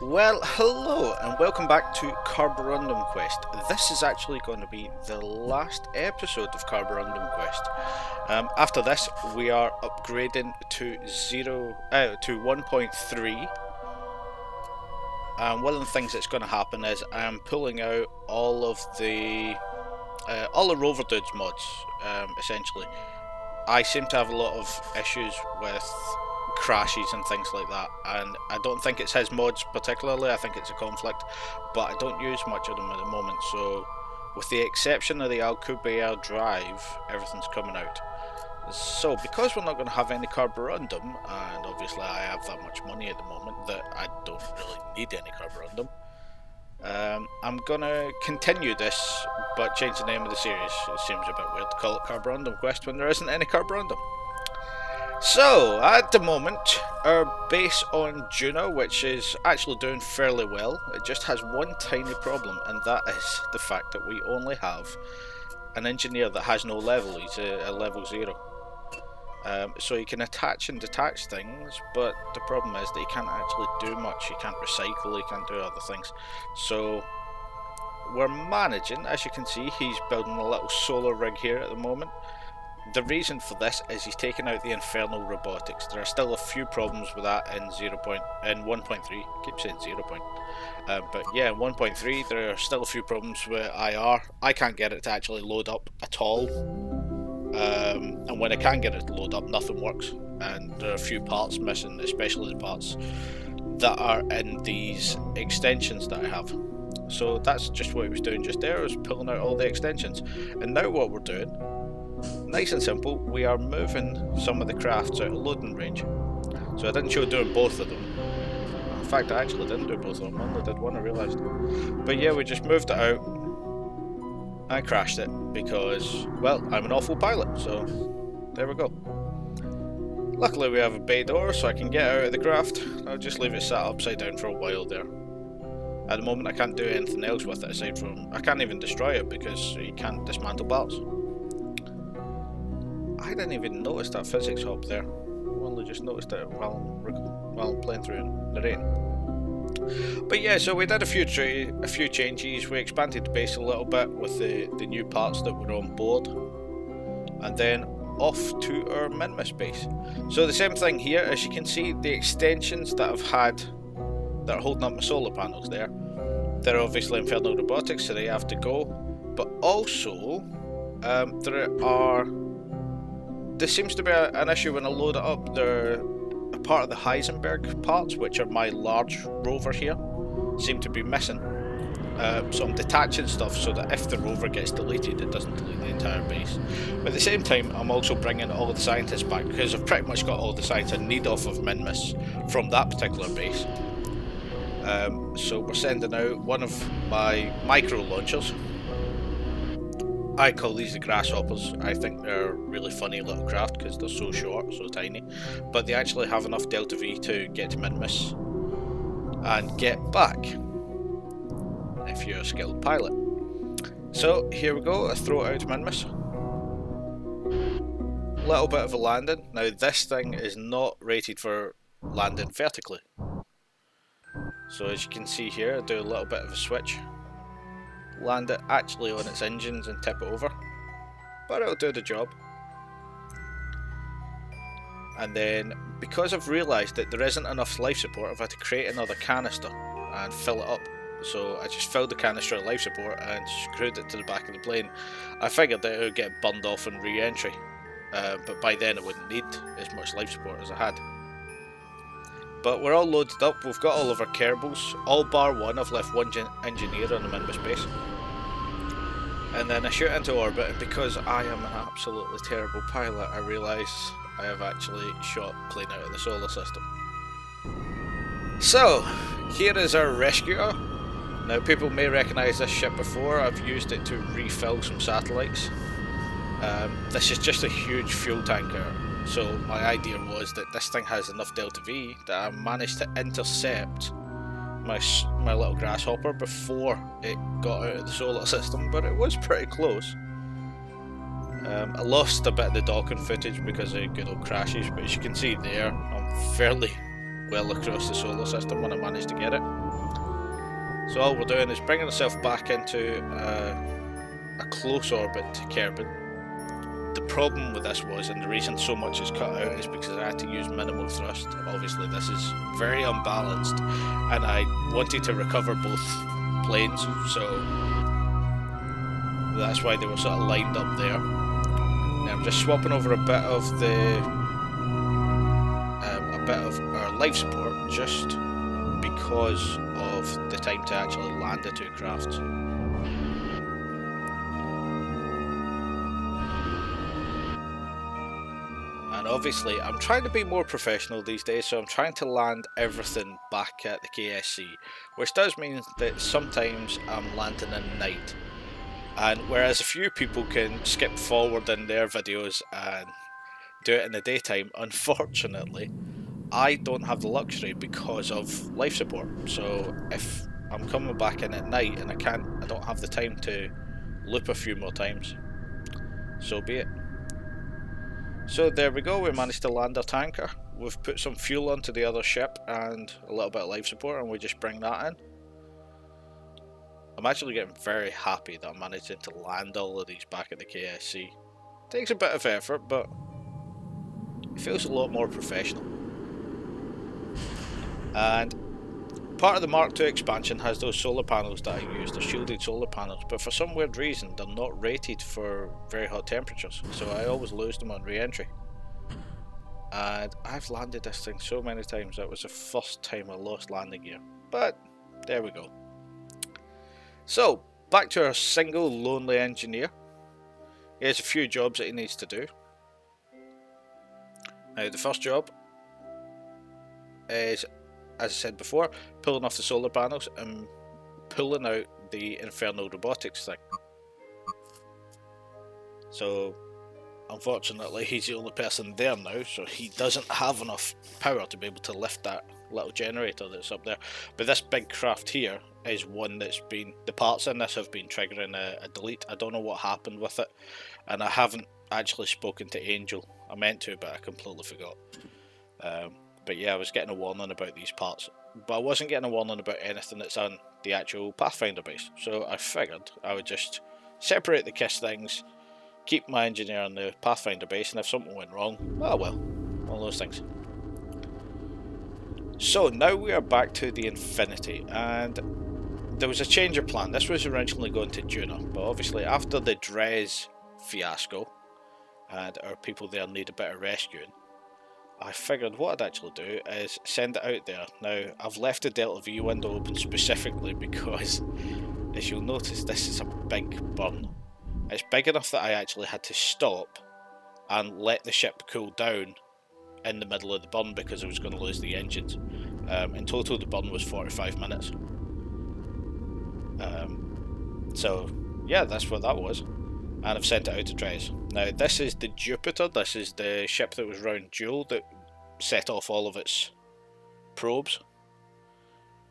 Well, hello and welcome back to Karborundum Quest. This is actually going to be the last episode of Karborundum Quest. After this, we are upgrading to 1.3. One of the things that's going to happen is I am pulling out all the Rover Dudes mods. Essentially, I seem to have a lot of issues with crashes and things like that, and I don't think it's his mods particularly. I think it's a conflict, but I don't use much of them at the moment, so with the exception of the Alcubierre drive, everything's coming out. So because we're not going to have any Karborundum, and obviously I have that much money at the moment that I don't really need any Karborundum, I'm gonna continue this but change the name of the series. It seems a bit weird to call it Karborundum Quest when there isn't any Karborundum. So, at the moment, our base on Juno, which is actually doing fairly well, it just has one tiny problem, and that is the fact that we only have an engineer that has no level. He's a level 0. So he can attach and detach things, but the problem is that he can't actually do much. He can't recycle, he can't do other things. So, we're managing. As you can see, he's building a little solar rig here at the moment. The reason for this is he's taken out the infernal robotics. There are still a few problems with that in 1.3. I keep saying 0. But yeah, in 1.3 there are still a few problems with IR. I can't get it to actually load up at all. And when I can get it to load up, nothing works. And there are a few parts missing, especially the parts that are in these extensions that I have. So that's just what he was doing just there, was pulling out all the extensions. And now what we're doing, nice and simple, we are moving some of the crafts out of loading range. So I didn't show doing both of them. In fact, I actually didn't do both of them, I only did one, I realised. But yeah, we just moved it out. I crashed it because, well, I'm an awful pilot, so there we go. Luckily we have a bay door so I can get out of the craft. I'll just leave it sat upside down for a while there. At the moment I can't do anything else with it aside from, I can't even destroy it because you can't dismantle parts. I didn't even notice that physics hub there. I only just noticed it while I'm playing through in the rain. But yeah, so we did a few changes. We expanded the base a little bit with the new parts that were on board, and then off to our Minmus base. So the same thing here, as you can see, the extensions that I've had that are holding up my solar panels there, they're obviously infernal robotics, so they have to go. But also, there seems to be an issue when I load it up. They're a part of the Heisenberg parts, which are my large rover here, seem to be missing. So I'm detaching stuff so that if the rover gets deleted, it doesn't delete the entire base. But at the same time, I'm also bringing all of the scientists back because I've pretty much got all the science I need off of Minmus from that particular base. So we're sending out one of my micro launchers. I call these the grasshoppers. I think they're a really funny little craft because they're so short, so tiny, but they actually have enough delta V to get to Minmus and get back if you're a skilled pilot. So here we go, I throw it out to Minmus. Little bit of a landing. Now this thing is not rated for landing vertically. So as you can see here, I do a little bit of a switch. Land it actually on its engines and tip it over, but it'll do the job. And then because I've realised that there isn't enough life support, I've had to create another canister and fill it up. So I just filled the canister of life support and screwed it to the back of the plane. I figured that it would get burned off in re-entry, but by then it wouldn't need as much life support as I had. But we're all loaded up, we've got all of our Kerbals, all bar one. I've left one engineer on the Minmus base. And then I shoot into orbit, and because I am an absolutely terrible pilot, I realise I have actually shot clean out of the solar system. So, here is our rescuer. Now people may recognise this ship before. I've used it to refill some satellites. This is just a huge fuel tanker. So my idea was that this thing has enough delta V that I managed to intercept my little grasshopper before it got out of the solar system, but it was pretty close. I lost a bit of the docking footage because of good old crashes, but as you can see there, I'm fairly well across the solar system when I managed to get it. So all we're doing is bringing ourselves back into a close orbit to Kerbin. The problem with this was, and the reason so much is cut out, is because I had to use minimal thrust. Obviously this is very unbalanced, and I wanted to recover both planes, so that's why they were sort of lined up there. Now I'm just swapping over a bit of our life support, just because of the time to actually land the two crafts. And obviously I'm trying to be more professional these days, so I'm trying to land everything back at the KSC, which does mean that sometimes I'm landing at night. And whereas a few people can skip forward in their videos and do it in the daytime, unfortunately I don't have the luxury because of life support. So if I'm coming back in at night and I don't have the time to loop a few more times, so be it. So there we go, we managed to land our tanker. We've put some fuel onto the other ship and a little bit of life support, and we just bring that in. I'm actually getting very happy that I'm managing to land all of these back at the KSC. Takes a bit of effort, but it feels a lot more professional. And part of the Mark II expansion has those solar panels that I used, the shielded solar panels, but for some weird reason they're not rated for very hot temperatures, so I always lose them on re-entry. And I've landed this thing so many times, that was the first time I lost landing gear, but there we go. So back to our single lonely engineer. He has a few jobs that he needs to do. Now the first job is, as I said before, pulling off the solar panels and pulling out the infernal robotics thing. So unfortunately he's the only person there now, so he doesn't have enough power to be able to lift that little generator that's up there. But this big craft here is one that's been, the parts in this have been triggering a delete. I don't know what happened with it, and I haven't actually spoken to Angel. I meant to, but I completely forgot. But yeah, I was getting a warning about these parts, but I wasn't getting a warning about anything that's on the actual Pathfinder base. So I figured I would just separate the KISS things, keep my engineer on the Pathfinder base, and if something went wrong, oh well, one of those things. So now we are back to the Infinity, and there was a change of plan. This was originally going to Juna, but obviously after the Dres fiasco, and our people there need a bit of rescuing, I figured what I'd actually do is send it out there. Now I've left the Delta V window open specifically because, as you'll notice, this is a big burn. It's big enough that I actually had to stop and let the ship cool down in the middle of the burn because I was going to lose the engines. In total the burn was 45 minutes. So yeah, that's what that was. And I've sent it out to Dres. Now this is the Jupiter, this is the ship that was round Jewel that set off all of its probes.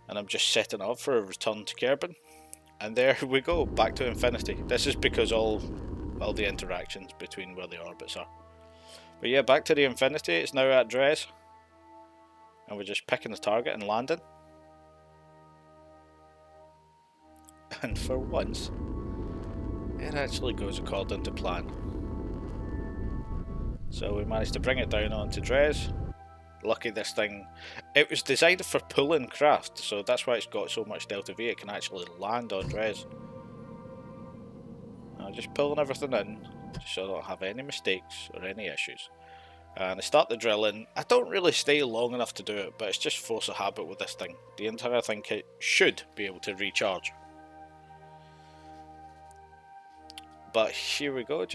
And I'm just setting up for a return to Kerbin. And there we go, back to Infinity. This is because all the interactions between where the orbits are. But yeah, back to the Infinity, it's now at Dres. And we're just picking the target and landing. And for once, it actually goes according to plan. So we managed to bring it down onto Dres. Lucky this thing, it was designed for pulling craft, so that's why it's got so much Delta V, it can actually land on Dres. I'm just pulling everything in, just so I don't have any mistakes or any issues. And I start the drilling. I don't really stay long enough to do it, but it's just force of habit with this thing. The entire thing should be able to recharge. But here we go,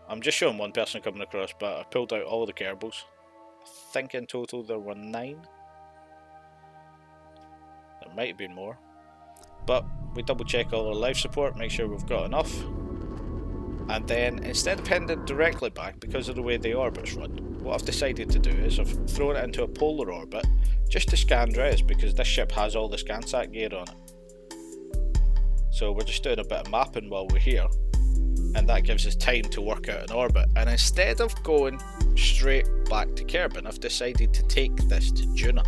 I'm just showing one person coming across, but I pulled out all the Kerbals. I think in total there were 9. There might have been more. But we double check all our life support, make sure we've got enough. And then instead of heading it directly back, because of the way the orbits run, what I've decided to do is I've thrown it into a polar orbit just to scan Dres, because this ship has all the ScanSat gear on it. So we're just doing a bit of mapping while we're here, and that gives us time to work out an orbit. And instead of going straight back to Kerbin, I've decided to take this to Juna.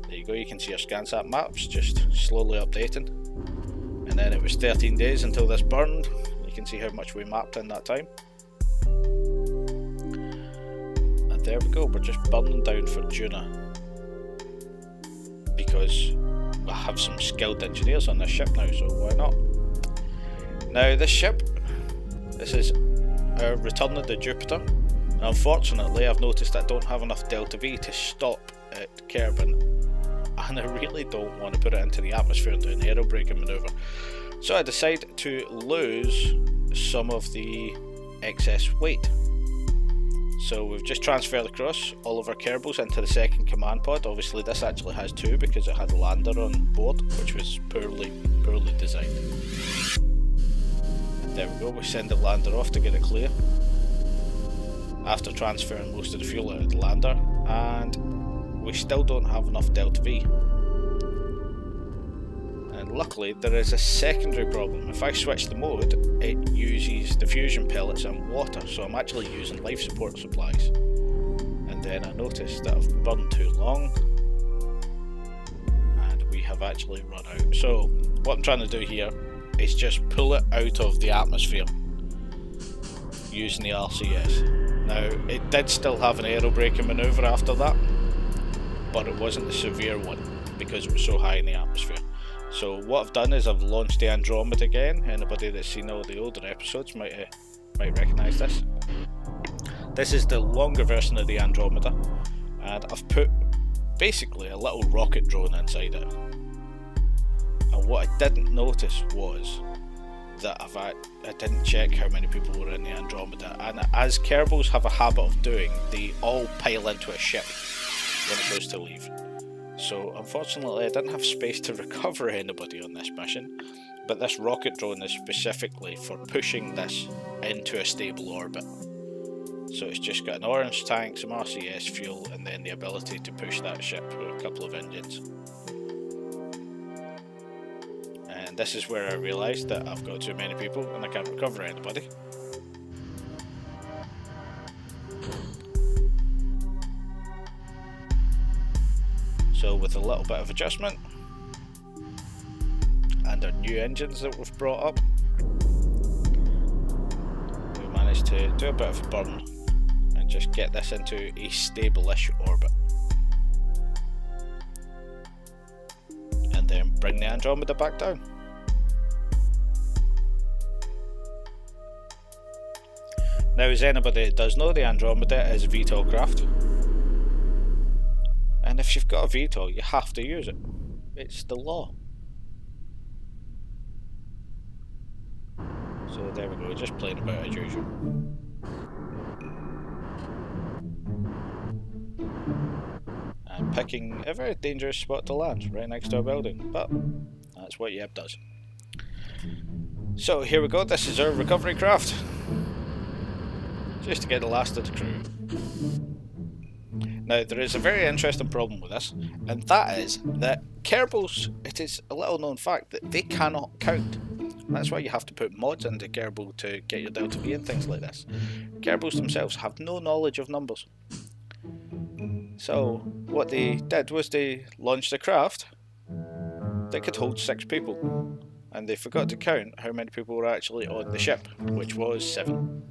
There you you go, you can see our ScanSat maps just slowly updating. And then it was 13 days until this burned. You can see how much we mapped in that time. And there we go, we're just burning down for Juna. Because we have some skilled engineers on this ship now, so why not? Now this ship, this is our Return of the Jupiter. Unfortunately, I've noticed I don't have enough Delta V to stop at Karborundum, and I really don't want to put it into the atmosphere and do an aerobraking manoeuvre. So I decide to lose some of the excess weight. So we've just transferred across all of our Kerbals into the second command pod. Obviously this actually has two because it had a lander on board, which was poorly designed. There we go, we send the lander off to get it clear. After transferring most of the fuel out of the lander, and we still don't have enough Delta V. And luckily there is a secondary problem. If I switch the mode, it uses the fusion pellets and water, so I'm actually using life support supplies. And then I noticed that I've burned too long, and we have actually run out. So what I'm trying to do here is just pull it out of the atmosphere using the RCS. Now, it did still have an aerobraking manoeuvre after that, but it wasn't a severe one because it was so high in the atmosphere. So what I've done is I've launched the Andromeda again. Anybody that's seen all the older episodes might recognise this. This is the longer version of the Andromeda, and I've put basically a little rocket drone inside it. And what I didn't notice was that I didn't check how many people were in the Andromeda, and as Kerbals have a habit of doing, they all pile into a ship when it goes to leave. So unfortunately I didn't have space to recover anybody on this mission, but this rocket drone is specifically for pushing this into a stable orbit. So it's just got an orange tank, some RCS fuel, and then the ability to push that ship with a couple of engines. And this is where I realised that I've got too many people and I can't recover anybody. So with a little bit of adjustment and our new engines that we've brought up, we managed to do a bit of a burn and just get this into a stable-ish orbit. And then bring the Andromeda back down. Now, as anybody that does know, the Andromeda is a VTOL craft. And if you've got a VTOL, you have to use it. It's the law. So there we go, just playing about as usual. And picking a very dangerous spot to land, right next to a building, but that's what Yeb does. So here we go, this is our recovery craft. Just to get the last of the crew. Now there is a very interesting problem with this, and that is that Kerbals, it is a little known fact that they cannot count. That's why you have to put mods into Kerbal to get your Delta V and things like this. Kerbals themselves have no knowledge of numbers. So what they did was they launched a craft that could hold 6 people, and they forgot to count how many people were actually on the ship, which was 7.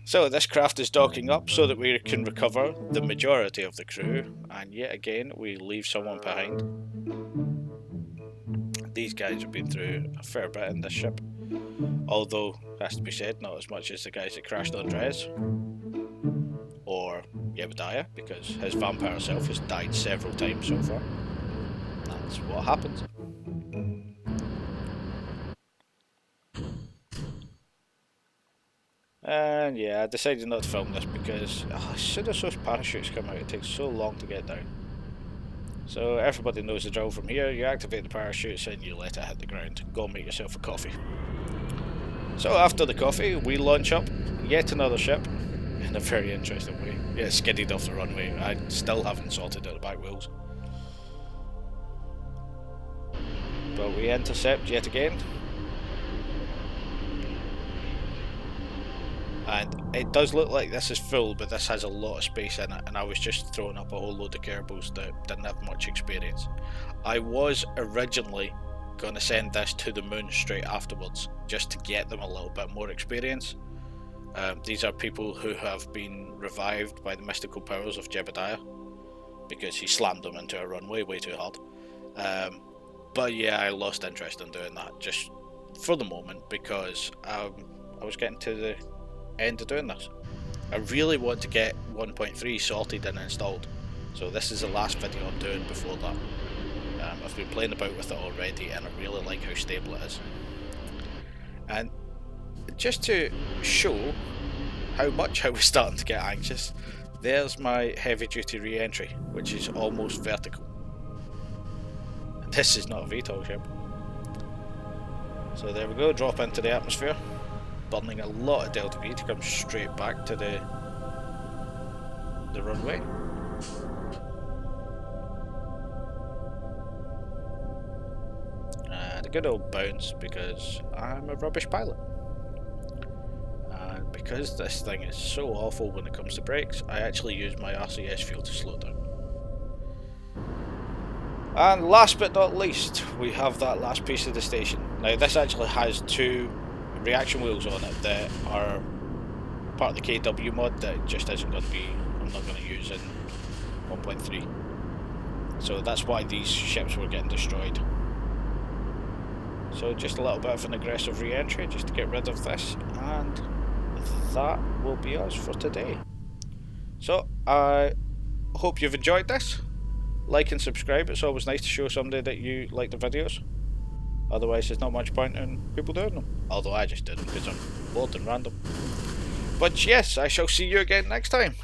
So this craft is docking up so that we can recover the majority of the crew, and yet again we leave someone behind. These guys have been through a fair bit in this ship, although, has to be said, not as much as the guys that crashed on Dres or Yebediah, because his vampire self has died several times so far. That's what happens. And yeah, I decided not to film this because as soon as those parachutes come out, it takes so long to get down. So everybody knows the drill from here. You activate the parachutes and you let it hit the ground. Go make yourself a coffee. So after the coffee, we launch up yet another ship in a very interesting way. Yeah, it skidded off the runway. I still haven't sorted out the back wheels. But we intercept yet again. And it does look like this is full, but this has a lot of space in it, and I was just throwing up a whole load of Kerbals that didn't have much experience. I was originally going to send this to the moon straight afterwards, just to get them a little bit more experience. These are people who have been revived by the mystical powers of Jebediah, because he slammed them into a runway way too hard. But yeah, I lost interest in doing that, just for the moment, because I was getting to the end of doing this. I really want to get 1.3 sorted and installed, so this is the last video I'm doing before that. I've been playing about with it already, and I really like how stable it is. And just to show how much I was starting to get anxious, there's my heavy duty re-entry, which is almost vertical. And this is not a VTOL ship. So there we go, drop into the atmosphere, burning a lot of delta V to come straight back to the runway. And a good old bounce, because I'm a rubbish pilot. And because this thing is so awful when it comes to brakes, I actually use my RCS fuel to slow down. And last but not least, we have that last piece of the station. Now this actually has two reaction wheels on it that are part of the KW mod that just isn't going to be, I'm not going to use in 1.3. So that's why these ships were getting destroyed. So just a little bit of an aggressive re-entry just to get rid of this, and that will be us for today. So I hope you've enjoyed this. Like and subscribe, it's always nice to show somebody that you like the videos. Otherwise there's not much point in people doing them. Although I just did them because I'm bored and random. But yes, I shall see you again next time.